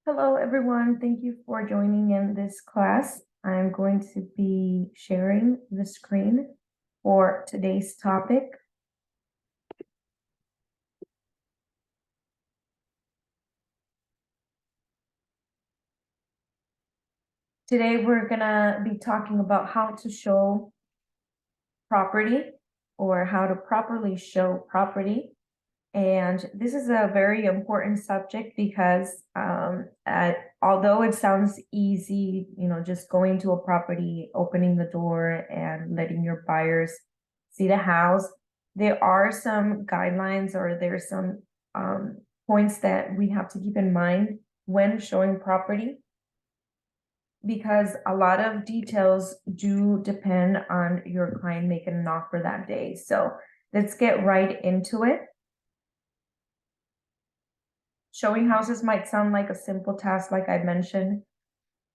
Hello, everyone. Thank you for joining in this class. I'm going to be sharing the screen for today's topic. Today, we're gonna be talking about how to show property or how to properly show property. And this is a very important subject because although it sounds easy, just going to a property, opening the door and letting your buyers see the house, there are some guidelines or there's some points that we have to keep in mind when showing property, because a lot of details do depend on your client making an offer that day. So let's get right into it. Showing houses might sound like a simple task, like I mentioned,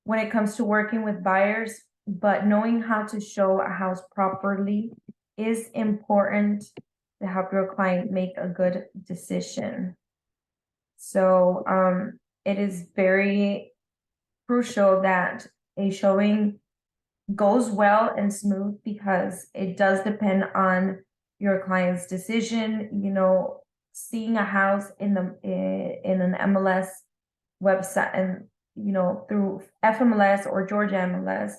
when it comes to working with buyers, but knowing how to show a house properly is important to help your client make a good decision. So it is very crucial that a showing goes well and smooth, because it does depend on your client's decision. Seeing a house in an MLS website and through FMLS or Georgia MLS,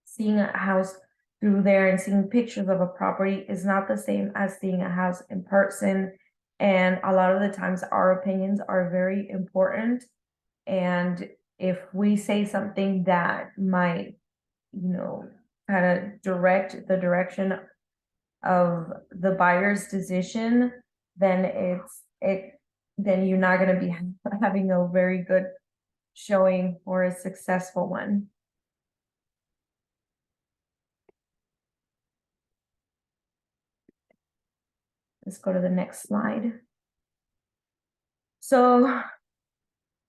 seeing a house through there and seeing pictures of a property is not the same as seeing a house in person. And a lot of the times our opinions are very important, and if we say something that might kind of direct the direction of the buyer's decision, then then you're not going to be having a very good showing or a successful one. Let's go to the next slide. So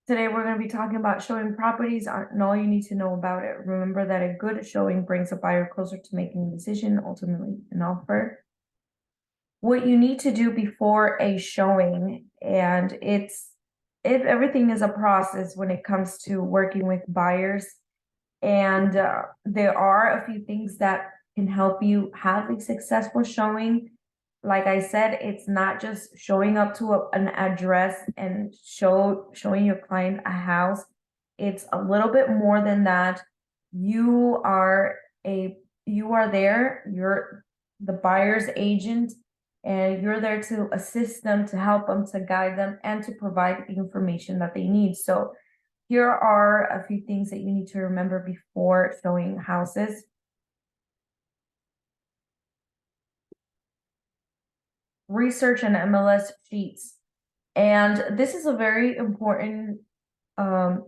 today we're going to be talking about showing properties and all you need to know about it. Remember that a good showing brings a buyer closer to making a decision, ultimately an offer. What you need to do before a showing, and everything is a process when it comes to working with buyers, and there are a few things that can help you have a successful showing. Like I said, it's not just showing up to an address and showing your client a house. It's a little bit more than that. You are there, you're the buyer's agent, and you're there to assist them, to help them, to guide them, and to provide the information that they need. So here are a few things that you need to remember before showing houses. Research and MLS sheets. And this is a very important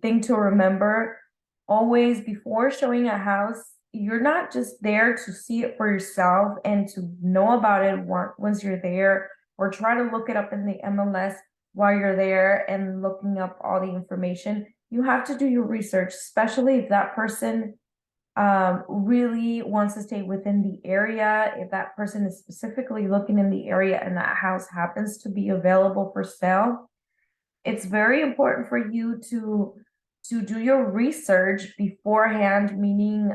thing to remember. Always, before showing a house, you're not just there to see it for yourself and to know about it once you're there, or try to look it up in the MLS while you're there and looking up all the information. You have to do your research, especially if that person really wants to stay within the area. If that person is specifically looking in the area and that house happens to be available for sale, it's very important for you to do your research beforehand, meaning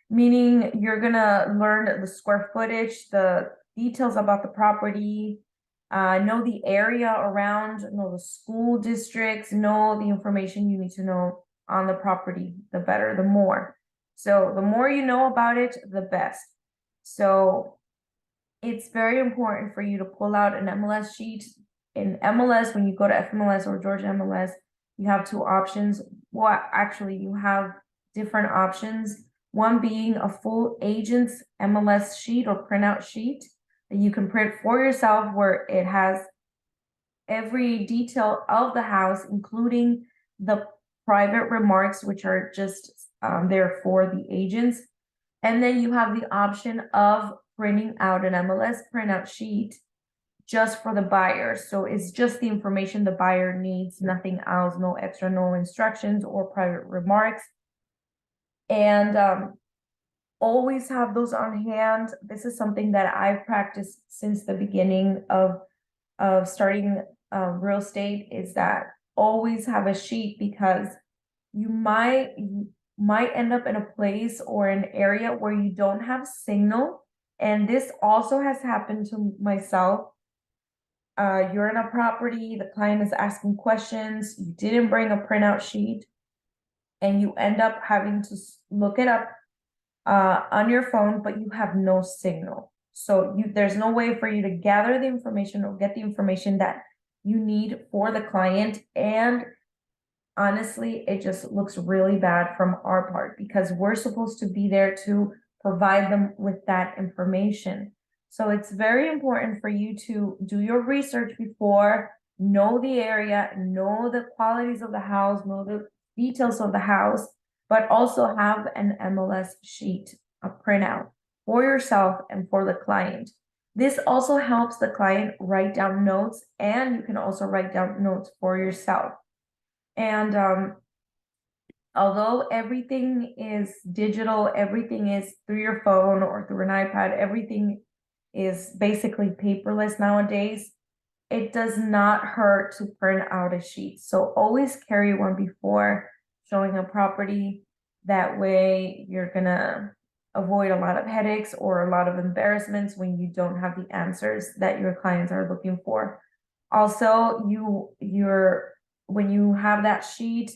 meaning you're gonna learn the square footage, the details about the property, know the area around, know the school districts, know the information you need to know on the property. The better, the more. So the more you know about it, the best. So it's very important for you to pull out an MLS sheet. In MLS, when you go to FMLS or Georgia MLS, you have two options. Well, actually, you have different options. One being a full agent's MLS sheet or printout sheet that you can print for yourself, where it has every detail of the house, including the private remarks, which are just there for the agents. And then you have the option of printing out an MLS printout sheet just for the buyer. So it's just the information the buyer needs, nothing else, no extra, no instructions or private remarks. And always have those on hand. This is something that I've practiced since the beginning of starting real estate is that always have a sheet, because you might end up in a place or an area where you don't have signal. And this also has happened to myself. You're in a property, the client is asking questions, you didn't bring a printout sheet, and you end up having to look it up on your phone, but you have no signal. So there's no way for you to gather the information or get the information that you need for the client. And honestly, it just looks really bad from our part, because we're supposed to be there to provide them with that information. So it's very important for you to do your research before, know the area, know the qualities of the house, know the details of the house, but also have an MLS sheet, a printout for yourself and for the client. This also helps the client write down notes, and you can also write down notes for yourself. And although everything is digital, everything is through your phone or through an iPad, everything is basically paperless nowadays, it does not hurt to print out a sheet. So always carry one before showing a property. That way you're gonna avoid a lot of headaches or a lot of embarrassments when you don't have the answers that your clients are looking for. Also, when you have that sheet,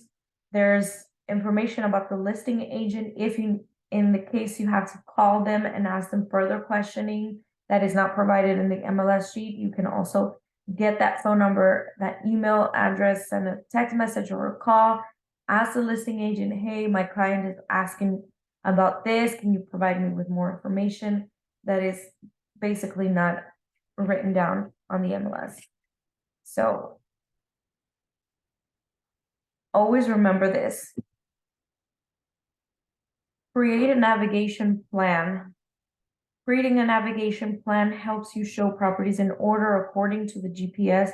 there's information about the listing agent. If you, in the case you have to call them and ask them further questioning that is not provided in the MLS sheet, you can also get that phone number, that email address, send a text message or a call, ask the listing agent, hey, my client is asking about this, can you provide me with more information that is basically not written down on the MLS. So always remember this. Create a navigation plan. Creating a navigation plan helps you show properties in order according to the GPS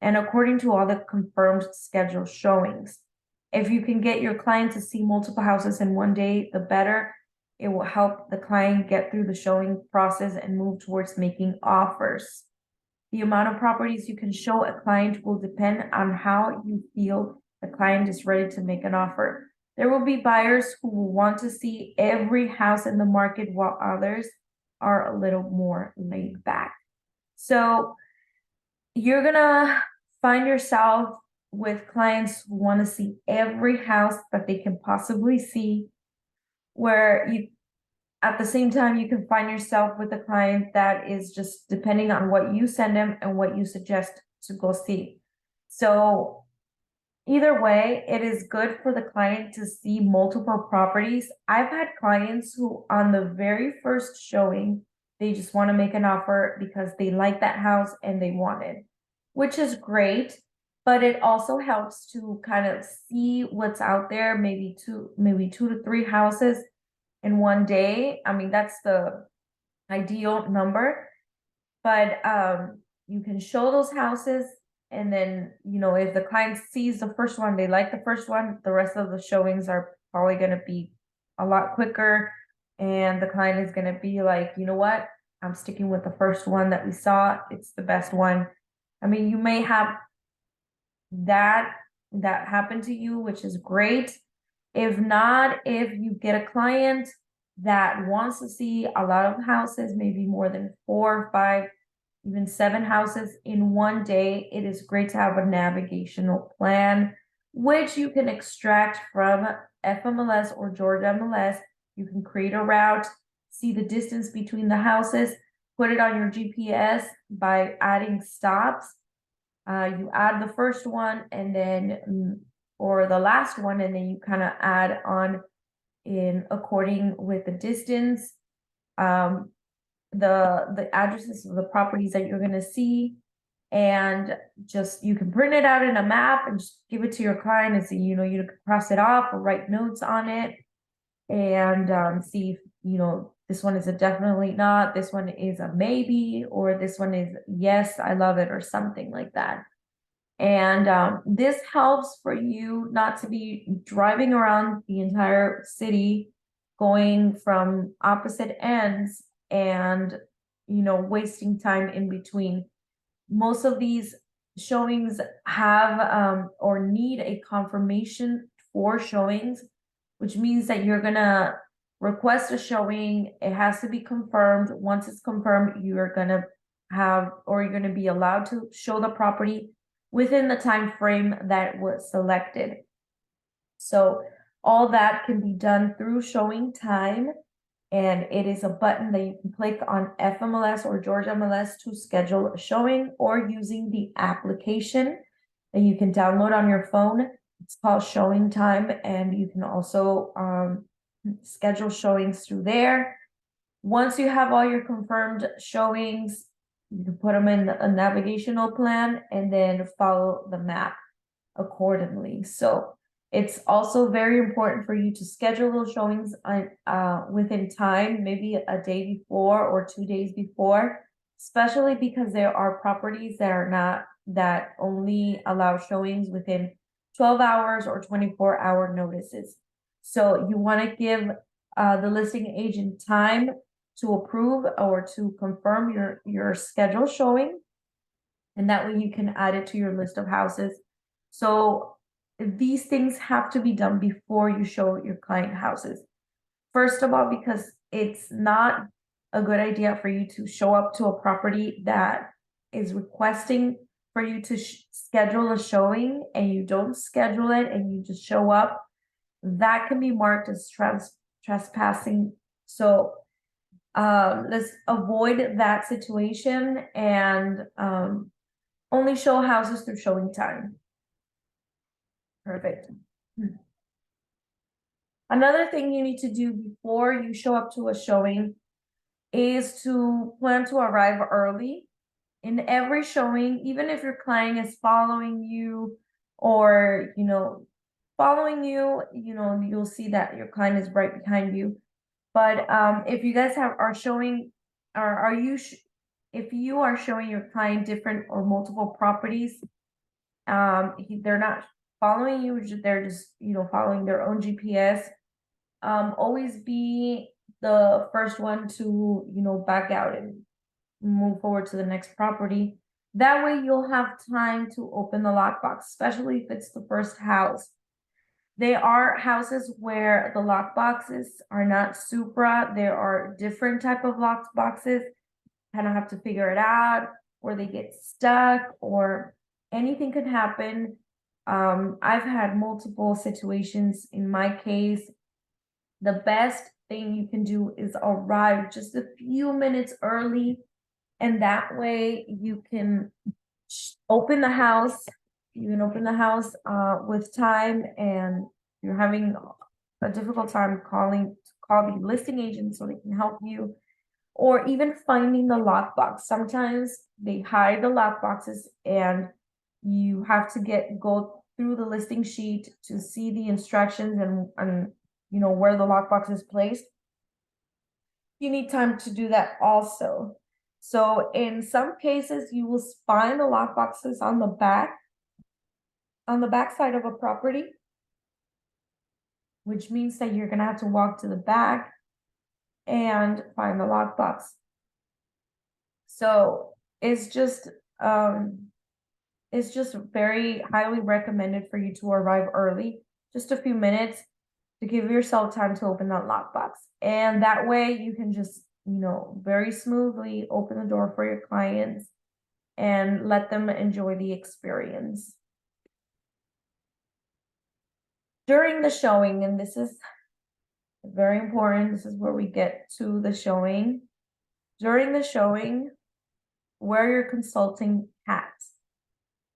and according to all the confirmed scheduled showings. If you can get your client to see multiple houses in one day, the better. It will help the client get through the showing process and move towards making offers. The amount of properties you can show a client will depend on how you feel the client is ready to make an offer. There will be buyers who will want to see every house in the market, while others are a little more laid back. So you're gonna find yourself with clients who want to see every house that they can possibly see, where you, at the same time, you can find yourself with a client that is just depending on what you send them and what you suggest to go see. So either way, it is good for the client to see multiple properties. I've had clients who on the very first showing, they just want to make an offer because they like that house and they want it, which is great. But it also helps to kind of see what's out there, maybe two to three houses in one day. I mean, that's the ideal number. But you can show those houses, and then, if the client sees the first one, they like the first one, the rest of the showings are probably going to be a lot quicker, and the client is going to be like, you know what, I'm sticking with the first one that we saw, it's the best one. I mean, you may have that happen to you, which is great. If not, if you get a client that wants to see a lot of houses, maybe more than 4, 5, even 7 houses in one day, it is great to have a navigational plan, which you can extract from FMLS or Georgia MLS. You can create a route, see the distance between the houses, put it on your GPS by adding stops. You add the first one and then, or the last one, and then you kind of add on in according with the distance, the addresses of the properties that you're going to see, and just, you can print it out in a map and just give it to your client and see, you can cross it off or write notes on it, and see if, this one is a definitely not, this one is a maybe, or this one is yes, I love it, or something like that. And this helps for you not to be driving around the entire city, going from opposite ends and, wasting time in between. Most of these showings have or need a confirmation for showings, which means that you're gonna request a showing. It has to be confirmed. Once it's confirmed, you're gonna have, or you're gonna be allowed to show the property within the time frame that was selected. So all that can be done through Showing Time, and it is a button that you can click on FMLS or Georgia MLS to schedule a showing, or using the application that you can download on your phone. It's called Showing Time, and you can also schedule showings through there. Once you have all your confirmed showings, you can put them in a navigational plan and then follow the map accordingly. So it's also very important for you to schedule those showings within time, maybe a day before or 2 days before, especially because there are properties that only allow showings within 12 hours or 24-hour notices. So you want to give the listing agent time to approve or to confirm your schedule showing, and that way you can add it to your list of houses. So these things have to be done before you show your client houses. First of all, because it's not a good idea for you to show up to a property that is requesting for you to schedule a showing and you don't schedule it and you just show up. That can be marked as trespassing. So let's avoid that situation and only show houses through Showing Time. Perfect. Another thing you need to do before you show up to a showing is to plan to arrive early. In every showing, even if your client is following you or, following you, you'll see that your client is right behind you. But if you guys are showing, or if you are showing your client different or multiple properties, they're not following you, they're just following their own GPS. Always be the first one to back out and move forward to the next property. That way you'll have time to open the lockbox, especially if it's the first house. There are houses where the lock boxes are not Supra. There are different type of lock boxes. Kind of have to figure it out, or they get stuck, or anything could happen. I've had multiple situations in my case. The best thing you can do is arrive just a few minutes early, and that way you can open the house. You can open the house with time, and you're having a difficult time call the listing agent so they can help you, or even finding the lockbox. Sometimes they hide the lockboxes and you have to go through the listing sheet to see the instructions and where the lockbox is placed. You need time to do that also. So in some cases, you will find the lockboxes on the back side of a property, which means that you're gonna have to walk to the back and find the lockbox. So it's just very highly recommended for you to arrive early, just a few minutes, to give yourself time to open that lockbox. And that way you can just, very smoothly open the door for your clients and let them enjoy the experience. During the showing, and this is very important, this is where we get to the showing. During the showing, wear your consulting hat,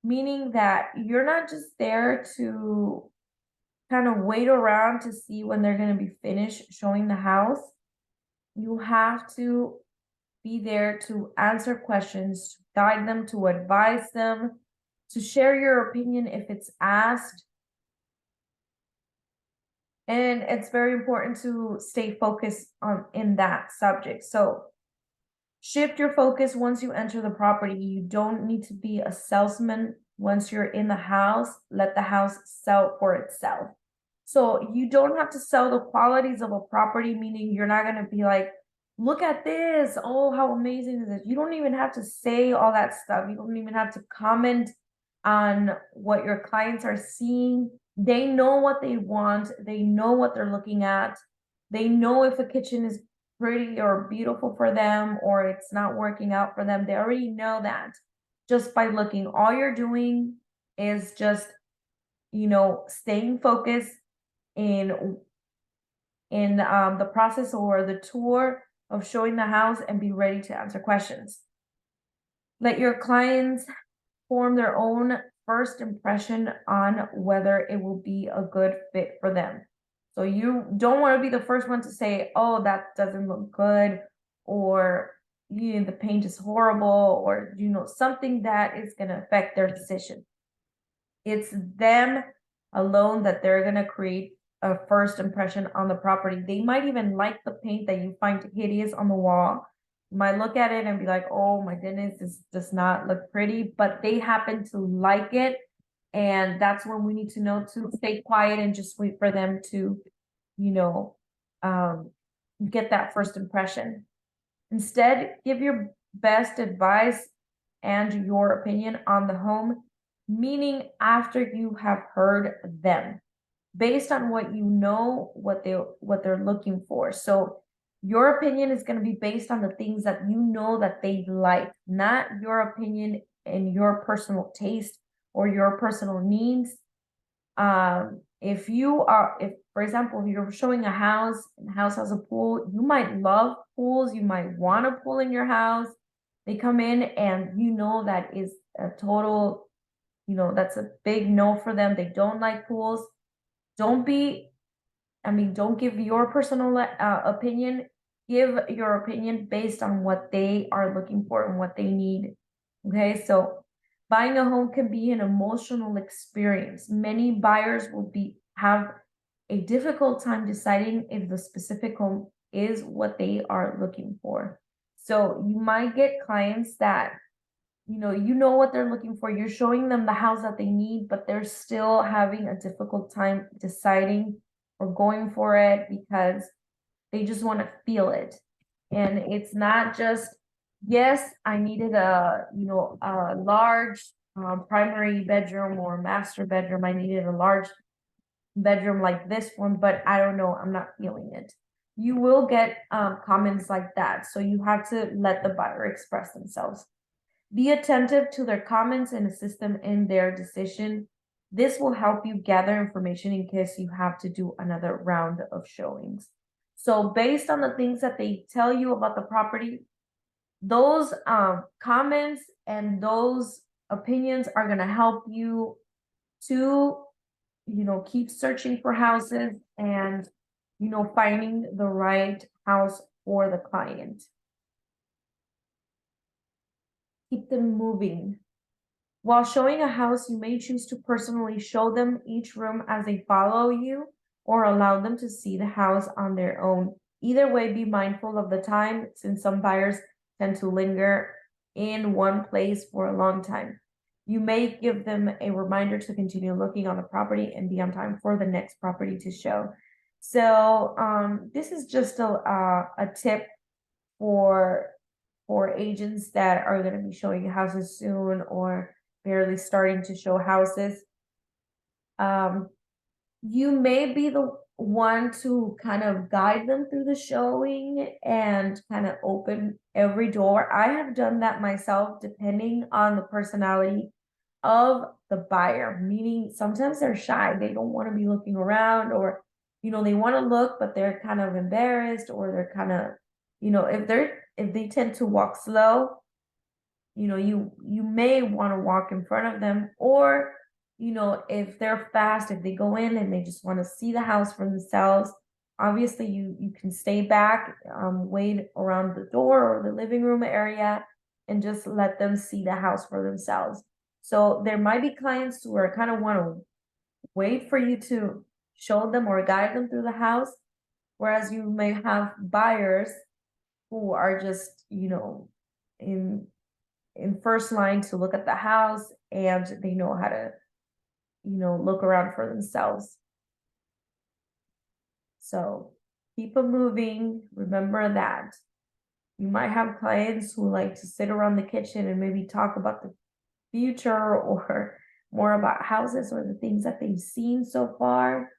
meaning that you're not just there to kind of wait around to see when they're going to be finished showing the house. You have to be there to answer questions, to guide them, to advise them, to share your opinion if it's asked. And it's very important to stay focused in that subject. So shift your focus once you enter the property. You don't need to be a salesman. Once you're in the house, let the house sell for itself. So you don't have to sell the qualities of a property, meaning you're not going to be like, look at this, oh, how amazing is this. You don't even have to say all that stuff. You don't even have to comment on what your clients are seeing. They know what they want, they know what they're looking at, they know if a kitchen is pretty or beautiful for them or it's not working out for them. They already know that just by looking. All you're doing is just, staying focused in the process or the tour of showing the house, and be ready to answer questions. Let your clients form their own first impression on whether it will be a good fit for them. So you don't want to be the first one to say, oh, that doesn't look good, or the paint is horrible, or something that is going to affect their decision. It's them alone that they're going to create a first impression on the property. They might even like the paint that you find hideous on the wall. You might look at it and be like, oh my goodness, this does not look pretty, but they happen to like it. And that's when we need to know to stay quiet and just wait for them to, get that first impression. Instead, give your best advice and your opinion on the home, meaning after you have heard them, based on what you know, what they're looking for. So your opinion is going to be based on the things that you know that they like, not your opinion and your personal taste or your personal needs. If for example, if you're showing a house and the house has a pool, you might love pools, you might want a pool in your house. They come in and that is a total, that's a big no for them. They don't like pools. Don't give your personal opinion. Give your opinion based on what they are looking for and what they need. Okay, so buying a home can be an emotional experience. Many buyers will have a difficult time deciding if the specific home is what they are looking for. So you might get clients that you know what they're looking for. You're showing them the house that they need, but they're still having a difficult time deciding or going for it because they just want to feel it. And it's not just, yes, I needed a large primary bedroom or master bedroom. I needed a large bedroom like this one, but I don't know, I'm not feeling it. You will get comments like that. So you have to let the buyer express themselves. Be attentive to their comments and assist them in their decision. This will help you gather information in case you have to do another round of showings. So based on the things that they tell you about the property, those comments and those opinions are going to help you to, keep searching for houses and, finding the right house for the client. Keep them moving. While showing a house, you may choose to personally show them each room as they follow you or allow them to see the house on their own. Either way, be mindful of the time since some buyers tend to linger in one place for a long time. You may give them a reminder to continue looking on the property and be on time for the next property to show. So this is just a tip for agents that are going to be showing houses soon or barely starting to show houses. You may be the one to kind of guide them through the showing and kind of open every door. I have done that myself, depending on the personality of the buyer, meaning sometimes they're shy. They don't want to be looking around, or, they want to look, but they're kind of embarrassed, or they're kind of, if they tend to walk slow, you may want to walk in front of them, or if they're fast, if they go in and they just want to see the house for themselves, obviously you can stay back, wait around the door or the living room area and just let them see the house for themselves. So there might be clients who are kind of want to wait for you to show them or guide them through the house, whereas you may have buyers who are just, in first line to look at the house, and they know how to, look around for themselves. So keep them moving. Remember that you might have clients who like to sit around the kitchen and maybe talk about the future or more about houses or the things that they've seen so far.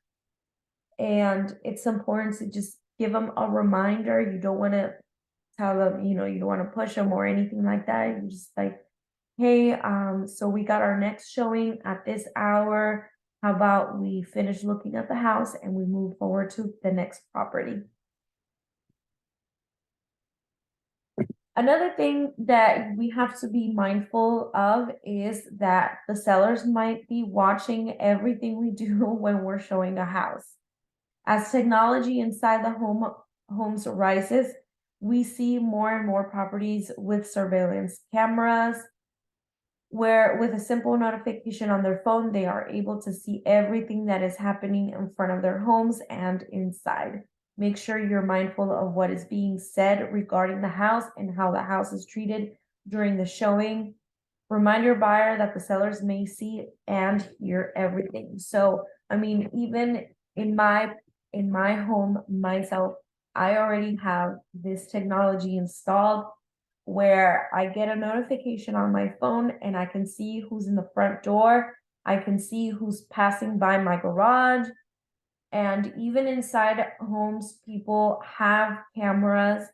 And it's important to just give them a reminder. You don't want to tell them, you don't want to push them or anything like that. You just like, hey, so we got our next showing at this hour. How about we finish looking at the house and we move forward to the next property? Another thing that we have to be mindful of is that the sellers might be watching everything we do when we're showing a house. As technology inside the homes rises, we see more and more properties with surveillance cameras, where with a simple notification on their phone, they are able to see everything that is happening in front of their homes and inside. Make sure you're mindful of what is being said regarding the house and how the house is treated during the showing. Remind your buyer that the sellers may see and hear everything. So, I mean, even in my home myself, I already have this technology installed where I get a notification on my phone and I can see who's in the front door. I can see who's passing by my garage. And even inside homes, people have cameras.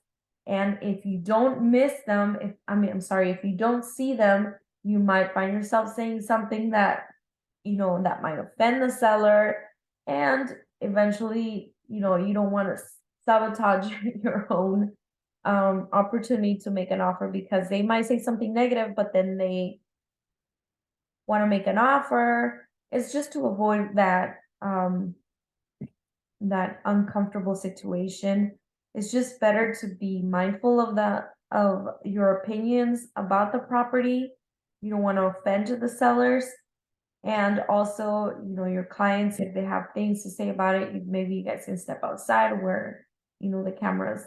And if you don't miss them, if you don't see them, you might find yourself saying something that, that might offend the seller. And eventually, you don't want to sabotage your own opportunity to make an offer, because they might say something negative, but then they want to make an offer. It's just to avoid that uncomfortable situation. It's just better to be mindful of your opinions about the property. You don't want to offend the sellers. And also, your clients, if they have things to say about it, maybe you guys can step outside where, the cameras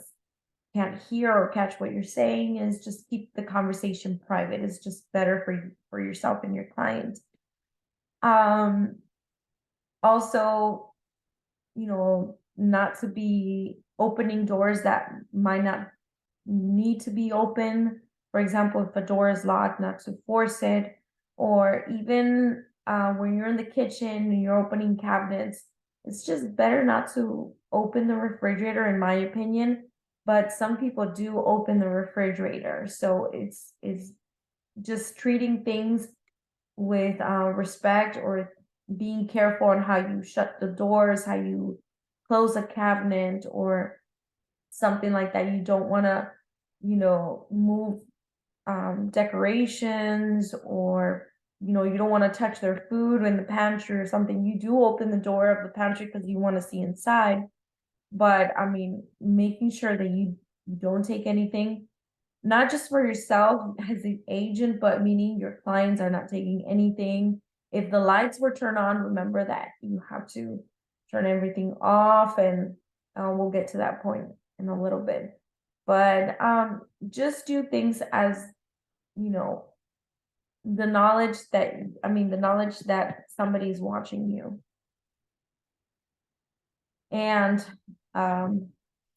can't hear or catch what you're saying. Is just keep the conversation private. It's just better for yourself and your client. Also, not to be opening doors that might not need to be open. For example, if a door is locked, not to force it. Or even when you're in the kitchen and you're opening cabinets, it's just better not to open the refrigerator, in my opinion. But some people do open the refrigerator. So it's just treating things with respect, or being careful on how you shut the doors, how you close a cabinet or something like that. You don't want to, move decorations, or, you don't want to touch their food in the pantry or something. You do open the door of the pantry because you want to see inside. But I mean, making sure that you don't take anything, not just for yourself as an agent, but meaning your clients are not taking anything. If the lights were turned on, remember that you have to turn everything off, and we'll get to that point in a little bit. But just do things as, the knowledge that somebody's watching you. And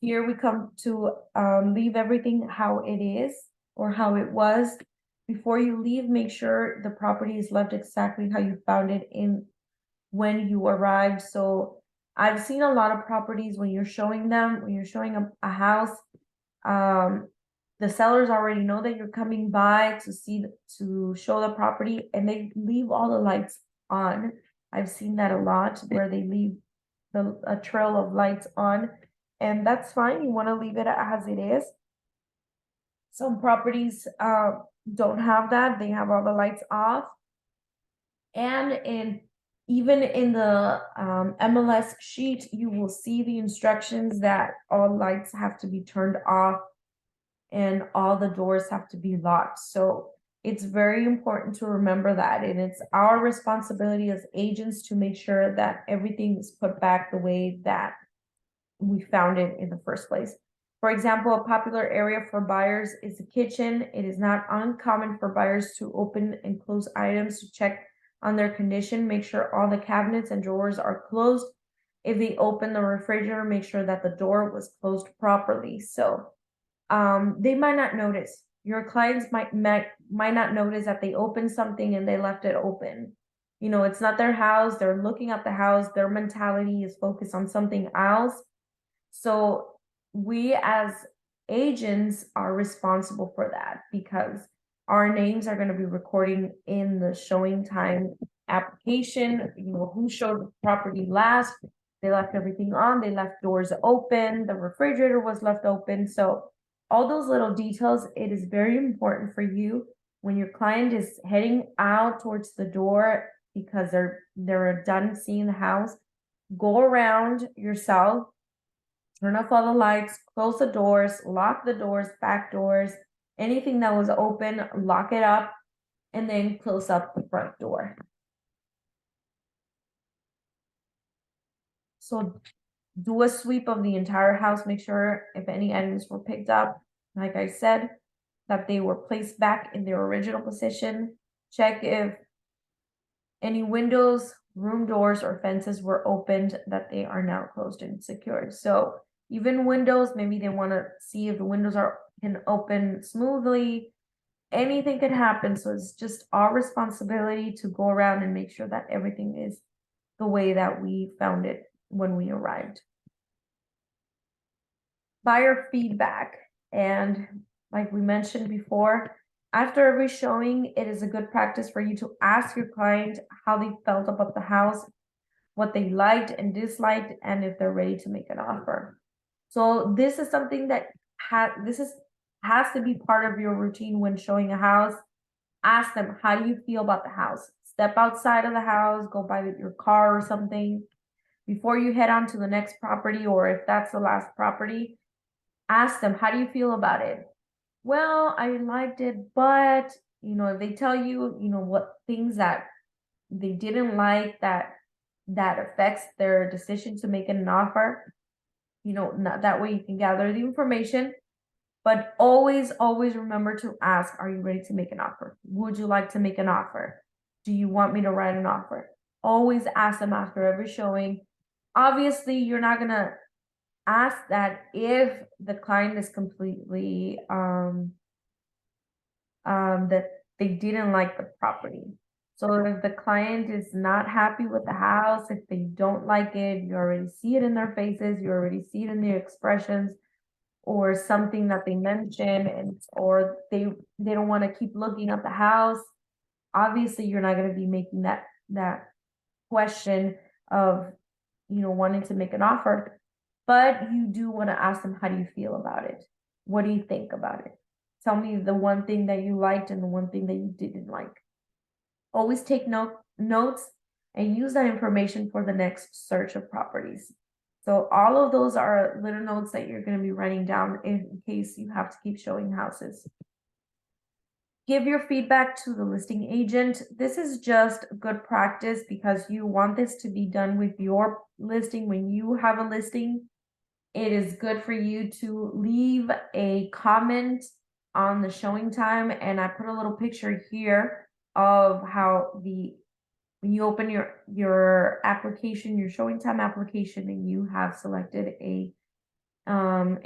here we come to leave everything how it is or how it was. Before you leave, make sure the property is left exactly how you found it in when you arrived. So I've seen a lot of properties when you're showing a house, the sellers already know that you're coming by to show the property, and they leave all the lights on. I've seen that a lot, where they leave a trail of lights on, and that's fine. You want to leave it as it is. Some properties don't have that. They have all the lights off. And even in the MLS sheet, you will see the instructions that all lights have to be turned off and all the doors have to be locked. So it's very important to remember that. And it's our responsibility as agents to make sure that everything is put back the way that we found it in the first place. For example, a popular area for buyers is the kitchen. It is not uncommon for buyers to open and close items to check on their condition. Make sure all the cabinets and drawers are closed. If they open the refrigerator, make sure that the door was closed properly. So they might not notice. Your clients might not notice that they opened something and they left it open. You know, it's not their house. They're looking at the house. Their mentality is focused on something else. So we as agents are responsible for that because our names are going to be recording in the showing time application. You know, who showed the property last. They left everything on. They left doors open. The refrigerator was left open. So all those little details, it is very important for you when your client is heading out towards the door because they're done seeing the house. Go around yourself, turn off all the lights, close the doors, lock the doors, back doors, anything that was open, lock it up, and then close up the front door. So do a sweep of the entire house, make sure if any items were picked up, like I said, that they were placed back in their original position. Check if any windows, room doors, or fences were opened, that they are now closed and secured. So even windows, maybe they want to see if the windows can open smoothly. Anything could happen. So it's just our responsibility to go around and make sure that everything is the way that we found it when we arrived. Buyer feedback. And like we mentioned before, after every showing, it is a good practice for you to ask your client how they felt about the house, what they liked and disliked, and if they're ready to make an offer. So this is something that has to be part of your routine when showing a house. Ask them, how do you feel about the house? Step outside of the house, go by with your car or something before you head on to the next property, or if that's the last property. Ask them, how do you feel about it? Well, I liked it, but you know, if they tell you, you know, what things that they didn't like that affects their decision to make an offer, you know, not that way you can gather the information. But always remember to ask, are you ready to make an offer? Would you like to make an offer? Do you want me to write an offer? Always ask them after every showing. Obviously, you're not gonna ask that if the client is completely that they didn't like the property. So if the client is not happy with the house, if they don't like it, you already see it in their faces, you already see it in their expressions, or something that they mention, and or they don't want to keep looking at the house. Obviously, you're not going to be making that question of, you know, wanting to make an offer, but you do want to ask them, how do you feel about it? What do you think about it? Tell me the one thing that you liked and the one thing that you didn't like. Always take notes and use that information for the next search of properties. So all of those are little notes that you're going to be writing down in case you have to keep showing houses. Give your feedback to the listing agent. This is just good practice because you want this to be done with your listing. When you have a listing, it is good for you to leave a comment on the showing time. And I put a little picture here of how when you open your application, your showing time application, and you have selected a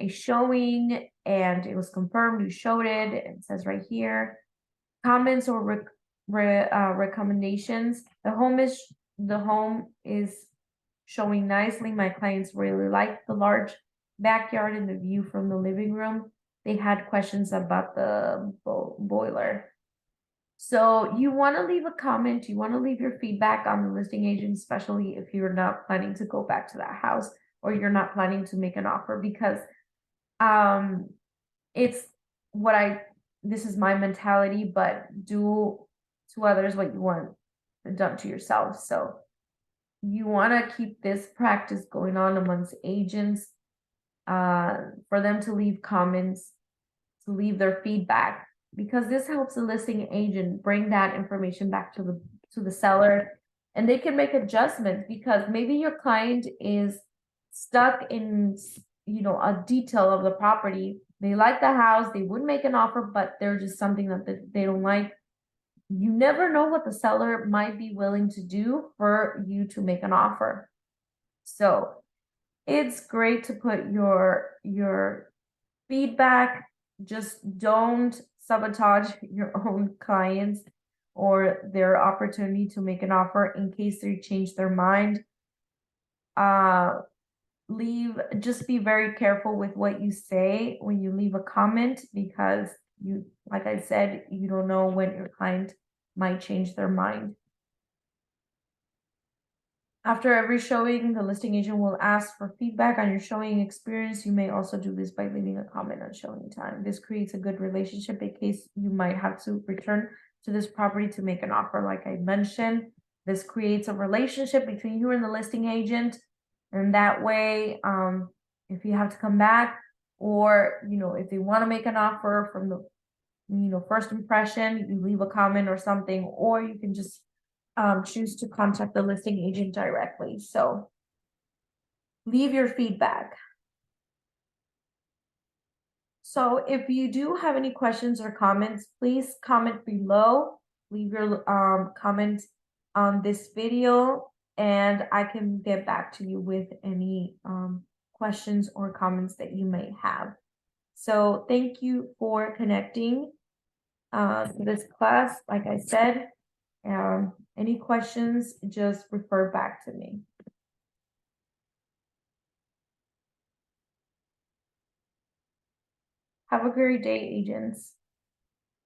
showing and it was confirmed, you showed it, it says right here, comments or recommendations. The home is showing nicely. My clients really liked the large backyard and the view from the living room. They had questions about the boiler. So you want to leave a comment, you want to leave your feedback on the listing agent, especially if you're not planning to go back to that house or you're not planning to make an offer, because it's this is my mentality, but do to others what you want done to yourself. So you want to keep this practice going on amongst agents, for them to leave comments, to leave their feedback, because this helps the listing agent bring that information back to the seller, and they can make adjustments, because maybe your client is stuck in, you know, a detail of the property. They like the house, they would make an offer, but there's just something that they don't like. You never know what the seller might be willing to do for you to make an offer. So it's great to put your feedback. Just don't sabotage your own clients or their opportunity to make an offer in case they change their mind. Just be very careful with what you say when you leave a comment, because like I said, you don't know when your client might change their mind. After every showing, the listing agent will ask for feedback on your showing experience. You may also do this by leaving a comment on showing time. This creates a good relationship in case you might have to return to this property to make an offer. Like I mentioned, this creates a relationship between you and the listing agent. And that way, if you have to come back, or, if they want to make an offer from the, first impression, you leave a comment or something, or you can just choose to contact the listing agent directly. So leave your feedback. So if you do have any questions or comments, please comment below. Leave your comment on this video, and I can get back to you with any questions or comments that you may have. So thank you for connecting to this class. Like I said, any questions, just refer back to me. Have a great day, agents.